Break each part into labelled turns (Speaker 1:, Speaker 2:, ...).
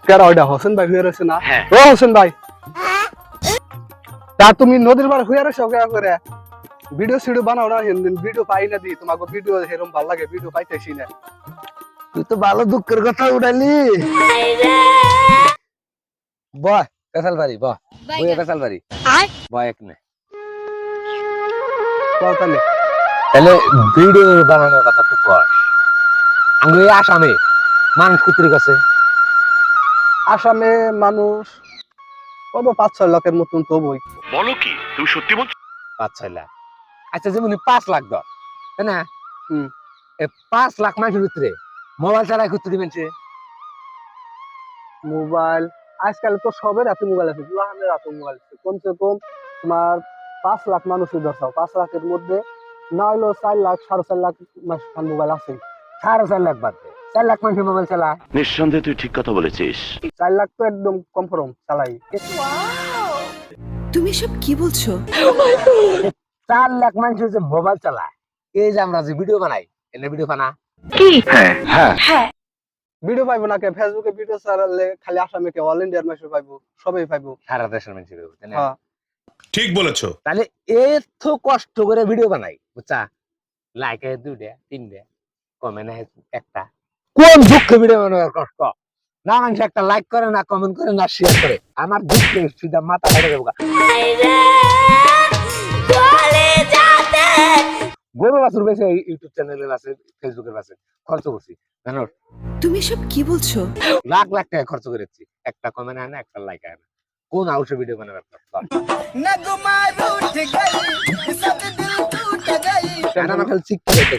Speaker 1: কেরা ওইটা হোসেন ভাই হয়ে রয়েছে না? ও হোসেন ভাই, তা তুমি নদীর পাড়ে হয়ে রয়েছো কেরা করে? ভিডিও সিডিও বানাও না, ভিডিও পাই না দি, তোমাকে ভিডিও এরকম ভালো লাগে, ভিডিও পাইতেছি না।
Speaker 2: তুই তো ভালো দুঃখের কথা উঠালি। বয় পেশাল বাড়ি বয় পেশাল বাড়ি বয় এক নে
Speaker 1: তাহলে
Speaker 2: তাহলে ভিডিও বানানোর কথা তো কর। আমি আসামে মানুষ কুতুরি কাছে
Speaker 1: আসামে মানুষ কত 5-6 লাখের মতন তো বই।
Speaker 3: বলো কি তুমি সত্যি বলছো?
Speaker 2: 5-6 লাখ। আচ্ছা যেমন 5 লাখ ধর, তাই না? 5 লাখ মানুষের ভিতরে মোবাইল চালায় কুতুরি মানুষে।
Speaker 1: মোবাইল আজকাল তো সবের হাতে মোবাইল আছে, জুয়ানের হাতে মোবাইল আছে। কমসে কম তোমার 5 লাখ মানুষের দরকার, 5 লাখের মধ্যে না হইলো 4 লাখ 4.5 লাখ মানুষের মোবাইল আছে।
Speaker 2: 4.5 লাখ বাদ দে, 4 লাখ মানুষের মোবাইল চালা।
Speaker 3: নিঃসন্দেহে তুই ঠিক কথা বলেছিস।
Speaker 1: 4 লাখ তো একদম কনফার্ম চালাই।
Speaker 4: তুমি সব কি বলছো?
Speaker 2: 4 লাখ মানুষের যে মোবাইল চালায়, এই যে আমরা যে ভিডিও বানাই, এনে ভিডিও বানা
Speaker 1: ভিডিও পাইবো না কে? ফেসবুকে ভিডিও চালালে খালি আসামে কে, অল ইন্ডিয়ার মানুষ পাইবো, সবাই পাইবো।
Speaker 2: সারা দেশের মানুষের ভিডিও, তাই না?
Speaker 1: হ্যাঁ
Speaker 3: ঠিক বলেছো।
Speaker 2: তাহলে এত কষ্ট করে ভিডিও বানাই, বুঝছা? লাইক 2টা 3টা, কমেন্ট একটা। কোন দুঃখে ভিডিও বানানোর কষ্ট? না মানুষ একটা লাইক করে, না কমেন্ট করে, না শেয়ার করে। আমার দুঃখে সিধা মাথা ফেটে যাবো। গরু বাছুর বেশি ইউটিউব চ্যানেলে আছে, ফেসবুকের আছে, খরচ করছি জানো?
Speaker 4: তুমি সব কি বলছো?
Speaker 2: লাখ লাখ টাকা খরচ করেছি, একটা কমেন্ট আয় না, একটা লাইক আয় না। কোন আউটে ভিডিও বানাবার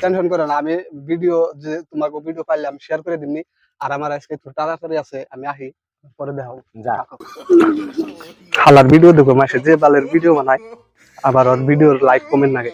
Speaker 1: টেনশন করো না, আমি ভিডিও যে তোমাকে ভিডিও পাইলে আমি শেয়ার করে দিমনি। আর আমার আজকে একটু তাড়াতাড়ি আছে, আমি আহি, পরে দেখাও।
Speaker 2: যা
Speaker 1: খালার ভিডিও দেখো, মাসে যে বালের ভিডিও বানায়, আবার ওর ভিডিওর লাইক কমেন্ট লাগে।